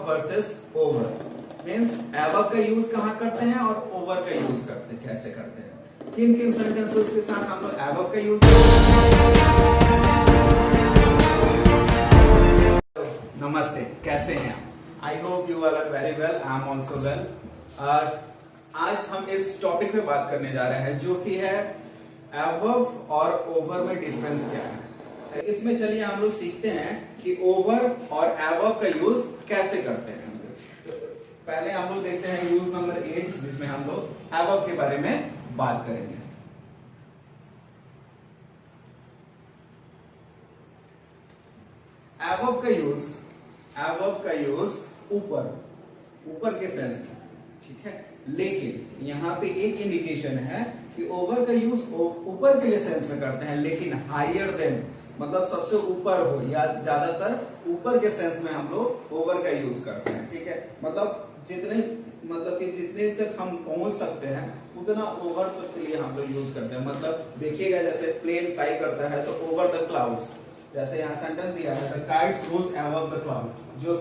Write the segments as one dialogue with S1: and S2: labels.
S1: Above versus over. Means above का use कहाँ करते हैं और ओवर का यूज करते हैं, कैसे करते हैं, किन किन सेंटेंसेस के साथ हम लोग एबव का यूज नमस्ते, कैसे हैं आप? I hope you are very well, I am also well. आज हम इस टॉपिक पे बात करने जा रहे हैं जो कि है एबव और ओवर में डिफरेंस क्या है। इसमें चलिए हम लोग सीखते हैं कि ओवर और एबव का यूज कैसे करते हैं। पहले हम लोग देखते हैं यूज नंबर 8, जिसमें हम लोग एबव के बारे में बात करेंगे। एबव का यूज ऊपर के सेंस में, ठीक है। लेकिन यहाँ पे एक इंडिकेशन है कि ओवर का यूज ऊपर के लिए सेंस में करते हैं, लेकिन हायर देन मतलब सबसे ऊपर हो या ज्यादातर ऊपर के सेंस में हम लोग ओवर का यूज करते हैं, ठीक है। मतलब जितने तक हम पहुंच सकते हैं उतना ओवर तक के लिए हम लोग यूज करते हैं। मतलब देखिएगा जैसे प्लेन फ्लाई करता है तो ओवर द क्लाउड्स, जैसे यहाँ सेंटेंस दिया है the kites goes above the cloud. जो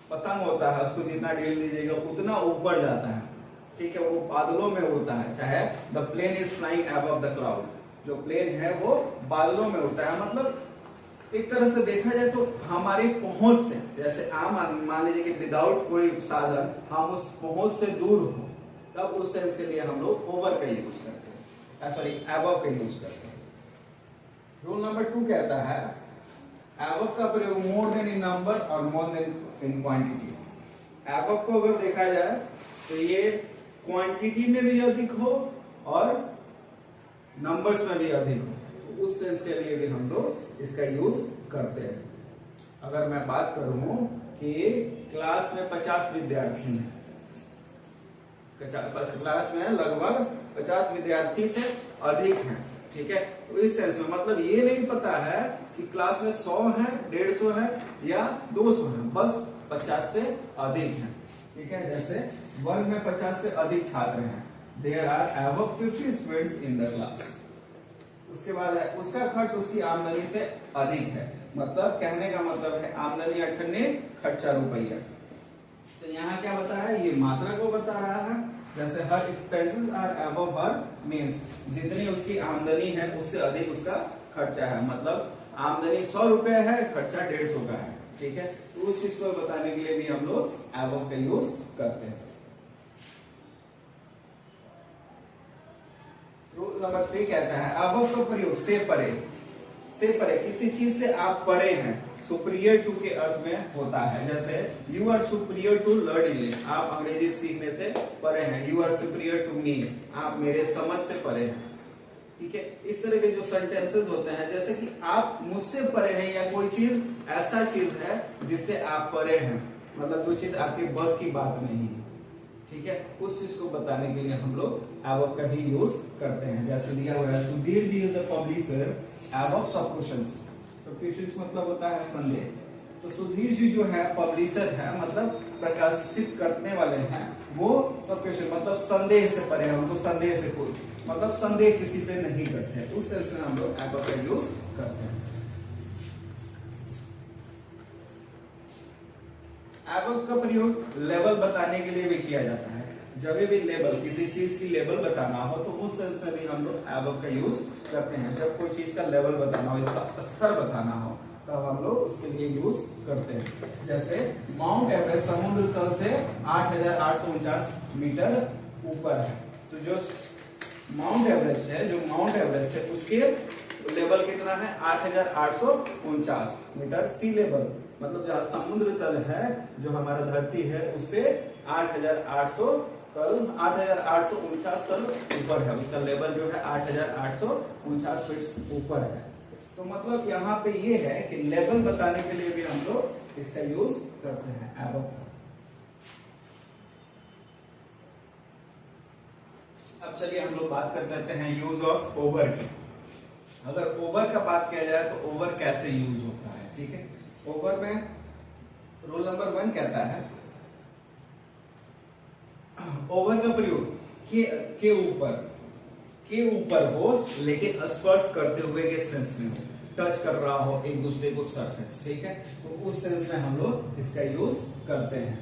S1: पतंग होता है उसको जितना ढील लीजिएगा उतना ऊपर जाता है, ठीक है, वो बादलों में उड़ता है। चाहे the plane is flying above the cloud, जो प्लेन है वो बादलों में उड़ता है। मतलब एक तरह से देखा जाए तो हमारी पहुंच से, जैसे आम आदमी मान लीजिए कि विदाउट कोई साधन हम उस पहुंच से दूर हो, तब उस सेंस के लिए हम लोग ओवर का यूज करते हैं, सॉरी एबव का यूज करते हैं। रूल नंबर 2 कहता है एबव का प्रयोग मोर देन इन नंबर और more then in quantity. Above को अगर देखा जाए तो ये क्वांटिटी में भी अधिक हो और नंबर्स में भी अधिक हो, तो उस सेंस के लिए भी हम लोग इसका यूज करते हैं। अगर मैं बात करूं कि क्लास में 50 विद्यार्थी हैं, क्लास में लगभग 50 विद्यार्थी से अधिक हैं, ठीक है, तो इस सेंस में मतलब ये नहीं पता है कि क्लास में 100 है, 150 है या 200 है, बस 50 से अधिक है, ठीक है। जैसे वर्ग में 50 से अधिक छात्र हैं, there are above 50 students in the class. उसके बाद है उसका खर्च उसकी आमदनी से अधिक है, मतलब कहने का मतलब है आमदनी 98, खर्चा रुपया। तो यहाँ क्या बता रहा है, ये मात्रा को बता रहा है। जैसे her expenses are above her means जितनी उसकी आमदनी है उससे अधिक उसका खर्चा है। मतलब आमदनी 100 रुपए है, खर्चा 150 का है, ठीक है। तो उस चीज को बताने के लिए भी हम लोग अबव का यूज करते हैं। रूल नंबर 3 कहता है अबव का प्रयोग से परे किसी चीज से आप परे हैं, सुपीरियर टू के अर्थ में होता है। जैसे you are superior to learning, आप अंग्रेजी सीखने से परे हैं। You are superior to me, आप मेरे समझ से परे हैं, ठीक है। इस तरह के जो सेंटेंसेस होते हैं, जैसे कि आप मुझसे परे हैं या कोई चीज ऐसा चीज है जिससे आप परे हैं, मतलब जो चीज आपके बस की बात नहीं है, ठीक है, उस चीज को बताने के लिए हम लोग एबव का ही यूज करते हैं। जैसे दिया हुआ है Sudhir ji is the publisher above सब क्वेश्चंस। तो क्वेश्चंस मतलब होता है संदेह। तो सुधीर जी जो है पब्लिशर है, मतलब प्रकाशित करने वाले हैं, वो सब क्वेश्चन मतलब संदेह से परे हैं, उनको संदेह से कोई मतलब संदेह किसी पे नहीं करते हैं, उस सेंस में हम लोग एबव का यूज करते हैं। एबव का प्रयोग लेवल बताने के लिए भी किया जाता है। जब भी लेवल, किसी चीज की लेवल बताना हो तो उस सेंस में भी हम लोग एबव का यूज करते हैं। जब कोई चीज का लेवल बताना हो, इसका स्तर बताना हो, तब हम लोग उसके लिए यूज करते हैं। जैसे माउंट एवरेस्ट समुद्र तल से 8,849 मीटर ऊपर है। तो जो माउंट एवरेस्ट है उसके लेवल कितना है, 8,849 मीटर सी लेवल, मतलब जहाँ समुद्र तल है, जो हमारा धरती है, उससे 8,849 तल ऊपर है। उसका लेवल जो है 8,849 फीट ऊपर है। तो मतलब यहाँ पे ये है कि लेवल बताने के लिए भी हम लोग इसका यूज करते हैं एबव का। अब चलिए हम लोग बात करते हैं यूज ऑफ ओवर की। अगर ओवर का बात किया जाए तो ओवर कैसे यूज होता है, ठीक है। ओवर में रूल नंबर 1 कहता है ओवर का प्रयोग के ऊपर हो लेकिन स्पर्श करते हुए के सेंस में हो। टच कर रहा हो एक दूसरे को सरफेस, ठीक है। तो उस सेंस में हम लोग इसका यूज करते हैं।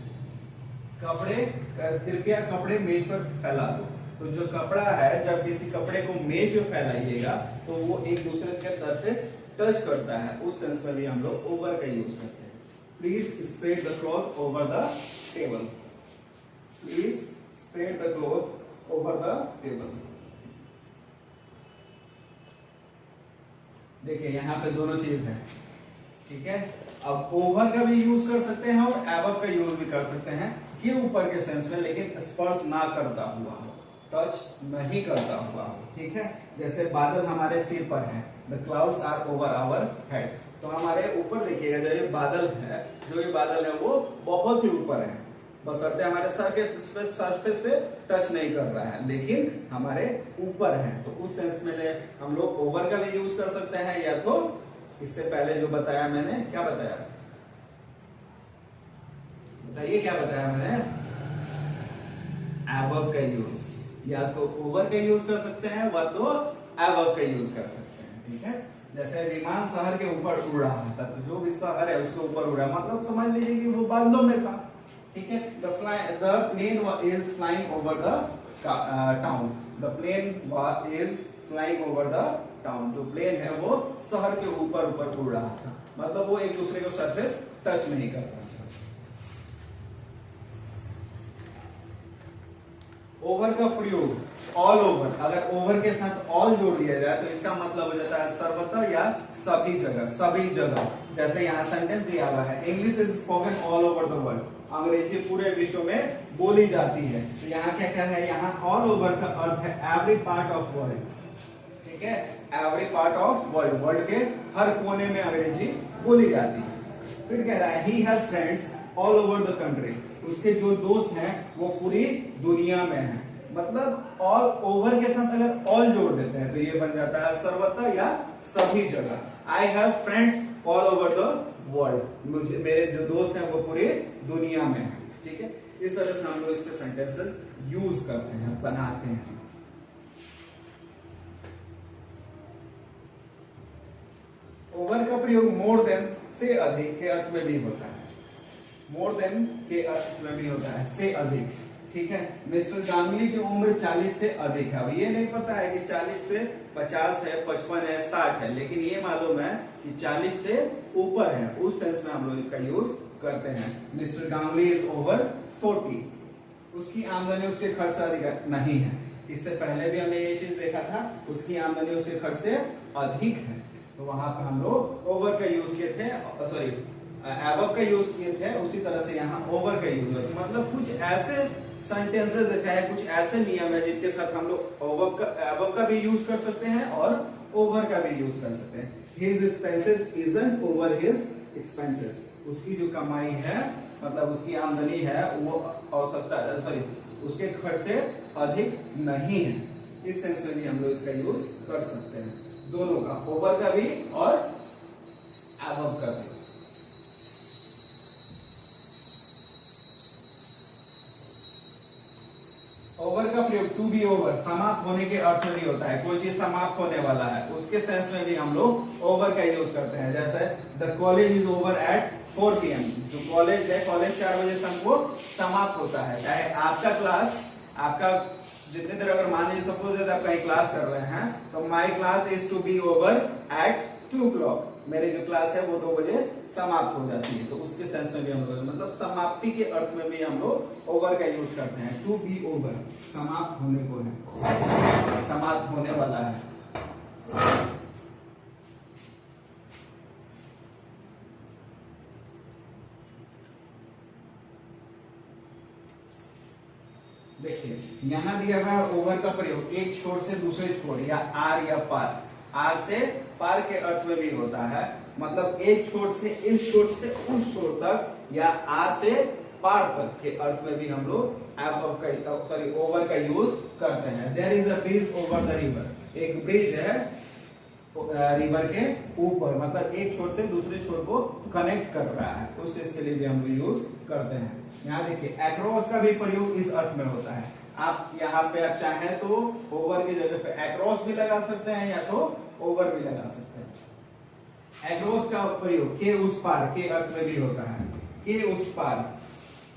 S1: कपड़े, कृपया कपड़े मेज पर फैला दो। तो जो कपड़ा है, जब किसी कपड़े को मेज पे फैलाइएगा तो वो एक दूसरे के सरफेस टच करता है, उस सेंस में भी हम लोग ओवर का यूज करते हैं। Please spread the cloth over the table. Please spread the cloth over the table. देखिए यहाँ पे दोनों चीज है, ठीक है। अब ओवर का भी यूज कर सकते हैं और एबव का यूज भी कर सकते हैं, के ऊपर के सेंस में, लेकिन स्पर्श ना करता हुआ हो, टच नहीं करता हुआ हो, ठीक है। जैसे बादल हमारे सिर पर है, the clouds are over our heads. तो हमारे ऊपर देखिएगा जो ये बादल है, जो ये बादल है वो बहुत ही ऊपर है, बशर्ते हमारे सरफेस पे टच नहीं कर रहा है, लेकिन हमारे ऊपर है। तो उस सेंस में हम लोग ओवर का भी यूज कर सकते हैं, या तो इससे पहले जो बताया मैंने, क्या बताया, बताइए क्या बताया मैंने, एबव का यूज, या तो ओवर का यूज कर सकते हैं व तो एबव का यूज कर सकते हैं, ठीक है। जैसे विमान शहर के ऊपर उड़ रहा था, तो जो भी शहर है उसके ऊपर उड़ा, मतलब समझ लीजिए कि वो बादलों में था, ठीक है। The plane is flying over the town. The plane is flying over the town. जो प्लेन है वो शहर के ऊपर उड़ रहा था, मतलब वो एक दूसरे को सरफेस टच नहीं कर रहा था। ओवर का प्रयोग ऑल ओवर, अगर ओवर के साथ ऑल जोड़ दिया जाए तो इसका मतलब हो जाता है सर्वत्र या सभी जगह, सभी जगह। जैसे यहाँ सेंटेंस दिया हुआ है, English is spoken all over the world. अंग्रेजी पूरे विश्व में बोली जाती है। तो यहाँ क्या क्या है, यहाँ ऑल ओवर का अर्थ है एवरी पार्ट ऑफ वर्ल्ड, ठीक है। Every part of world, world के हर कोने में अंग्रेजी बोली जाती है। फिर कह रहा है he has friends all over the country. उसके जो दोस्त हैं वो पूरी दुनिया में हैं। मतलब ऑल ओवर के साथ अगर ऑल जोड़ देते हैं तो ये बन जाता है सर्वत्र या सभी जगह। I have friends all over the world. मुझे, मेरे जो दोस्त हैं वो पूरी दुनिया में हैं, ठीक है। इस तरह से हम लोग इसके सेंटेंसेस यूज करते हैं, बनाते हैं। ओवर का प्रयोग मोर देन से अधिक के अर्थ में भी होता है। मोर देन के अर्थ में भी होता है, से अधिक, ठीक है। मिस्टर गांगुली की उम्र 40 से अधिक है। अब ये नहीं पता है कि 40 से 50 है, 55 है, 60 है, लेकिन ये मालूम है कि 40 से ऊपर है। उस सेंस में हम लोग इसका यूज करते हैं। Mister Ganguly is over 40। उसकी आमदनी उसके खर्च से अधिक नहीं है। इससे पहले भी हमने ये चीज देखा था, उसकी आमदनी उसके खर्च से अधिक है। तो वहां पर हम लोग ओवर का यूज किए थे, सॉरी एबव का यूज किए थे। उसी तरह से यहाँ ओवर का यूज होता है। मतलब कुछ ऐसे सेंटेंसेस है, चाहे कुछ ऐसे नियम है जिनके साथ हम लोग एबव का भी यूज कर सकते हैं और ओवर का भी यूज कर सकते हैं। His expenses isn't over his expenses. उसकी जो कमाई है, मतलब उसकी आमदनी है, वो आवश्यकता, सॉरी उसके खर्च से अधिक नहीं है। इस सेंस में भी हम लोग इसका यूज कर सकते हैं, दोनों का, ओवर का भी और एबव का भी। ओवर का प्रयोग टू बी ओवर, समाप्त होने के अर्थ में भी होता है। कोई चीज समाप्त होने वाला है, उसके सेंस में भी हम लोग ओवर का यूज करते हैं। जैसे the college is over at 4 PM। जो कॉलेज है, कॉलेज 4 बजे शाम को समाप्त होता है। चाहे आपका क्लास, आपका जितने देर, अगर मान लीजिए सपोज आप कहीं क्लास कर रहे हैं, तो my class is to be over at 2 o'clock। मेरी जो क्लास है वो 2 बजे समाप्त हो जाती है। तो उसके सेंस में भी हम लोग, मतलब समाप्ति के अर्थ में भी हम लोग ओवर का यूज करते हैं। टू बी ओवर, समाप्त होने को है, समाप्त होने वाला है। देखिए यहां दिया हुआ है ओवर का प्रयोग एक छोर से दूसरे छोर, या आर या पार। आर से पार के अर्थ में भी होता है, मतलब एक छोर से इस छोर से उस छोर तक, या आर से पार तक के अर्थ में भी हम लोग एबव का, सॉरी ओवर का यूज करते हैं। There is a bridge over the river. एक ब्रिज है रिवर के ऊपर, मतलब एक छोर से दूसरे छोर को कनेक्ट कर रहा है, उस चीज के लिए भी हम लोग यूज करते हैं। यहाँ देखिए एक्रॉस का भी प्रयोग इस अर्थ में होता है। आप यहाँ पे आप चाहें तो ओवर की जगह पे एक्रॉस भी लगा सकते हैं, या तो ओवर भी लगा सकते हैं। एक्रॉस का प्रयोग के उस पार के अर्थ में भी होता है। के उस पार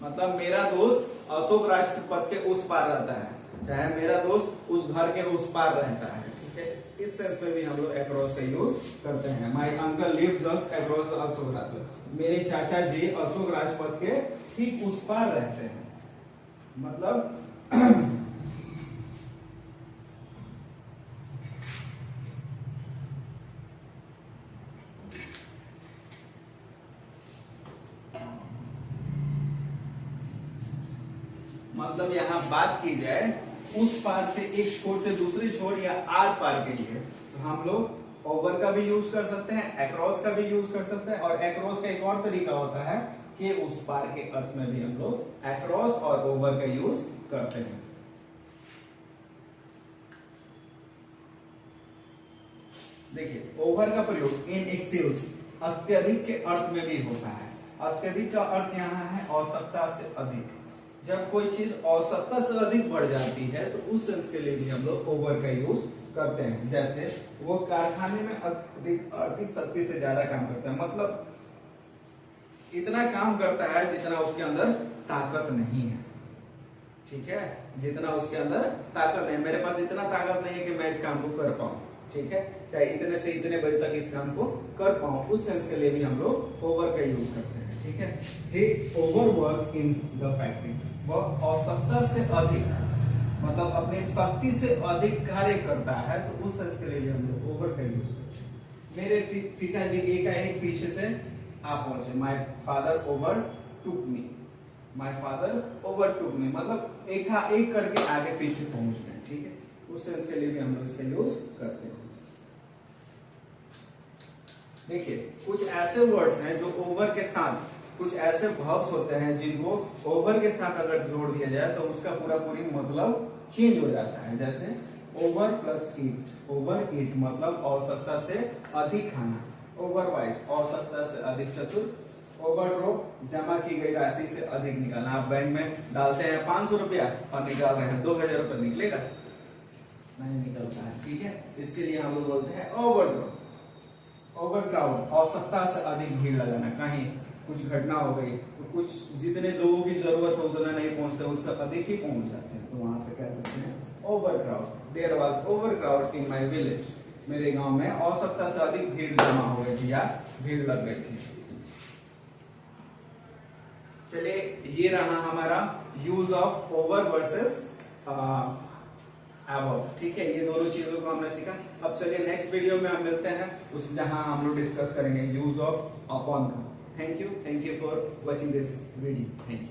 S1: मतलब मेरा दोस्त अशोक राजपथ के उस पार रहता है, चाहे मेरा दोस्त उस घर के उस पार रहता है, ठीक है। इस सेंस में भी हम लोग अक्रॉस का यूज करते हैं। My uncle live just across Ashok Rajpath, मेरे चाचा जी अशोक राजपथ के ठीक उस पार रहते हैं। मतलब मतलब यहाँ बात की जाए उस पार से एक छोर से दूसरी छोर या आर पार के लिए, तो हम लोग ओवर का भी यूज कर सकते हैं, अक्रॉस का भी यूज कर सकते हैं। और अक्रॉस का एक और तरीका होता है कि उस पार के अर्थ में भी हम लोग अक्रॉस और ओवर का यूज करते हैं। देखिए ओवर का प्रयोग इन एक्सेस अत्यधिक के अर्थ में भी होता है। अत्यधिक का अर्थ यहाँ है औसतता से अधिक। जब कोई चीज औसतता से अधिक बढ़ जाती है तो उस सेंस के लिए भी हम लोग ओवर का यूज करते हैं। जैसे वो कारखाने में अधिक आर्थिक शक्ति से ज्यादा काम करता है, मतलब इतना काम करता है जितना उसके अंदर ताकत नहीं है, ठीक है। जितना उसके अंदर ताकत नहीं, मेरे पास इतना ताकत नहीं है कि मैं इस काम को कर पाऊं, ठीक है। चाहे इतने से इतने बजे तक इस काम को कर पाऊं, उस सेंस के लिए भी हम लोग ओवर का यूज करते हैं, ठीक है। He over work in the factory, वह औसतता से अधिक मतलब अपनी शक्ति से अधिक कार्य करता है, तो उस सेंस के लिए भी हम लोग ओवर का यूज करते हैं। मेरे पिताजी एक पीछे से आ पहुंचे, my father overtook me, my father overtook me मतलब एक करके आगे पीछे पहुंच गए, ठीक है। उस सेंस के लिए भी हम लोग इसका यूज करते हैं। देखिए कुछ ऐसे वर्ड्स हैं जो ओवर के साथ, कुछ ऐसे वर्ब्स होते हैं जिनको ओवर के साथ अगर जोड़ दिया जाए तो उसका पूरी मतलब चेंज हो जाता है। जैसे ओवर प्लस ईट, ओवर ईट मतलब औसतता से अधिक खाना, ओवरवाइज औसतता से अधिक चतुर, ओवरड्रॉप जमा की गई राशि से अधिक निकालना। आप बैंक में डालते हैं 500 रुपया और निकाल रहे हैं 2000 रुपया, निकलेगा नहीं निकलता है, ठीक है। इसके लिए हम लोग बोलते हैं ओवरड्रॉप। ओवरक्राउड औसतता से अधिक भीड़ लगाना, कहीं कुछ घटना हो गई तो कुछ जितने लोगों की जरूरत हो उतना नहीं पहुंचते, उससे अधिक ही पहुंच जाते हैं, तो वहां पे कह सकते हैं overcrowd. There was overcrowd in my village, मेरे गांव में औसतता से अधिक भीड़ जमा हो गई थी या भीड़ लग गई थी। चलिए ये रहा हमारा use of over versus above, ठीक है। ये दोनों चीजों को हमने सीखा। अब चलिए नेक्स्ट वीडियो में हम मिलते हैं उस जहां हम लोग डिस्कस करेंगे यूज ऑफ अपॉन का। Thank you for watching this video, thank you.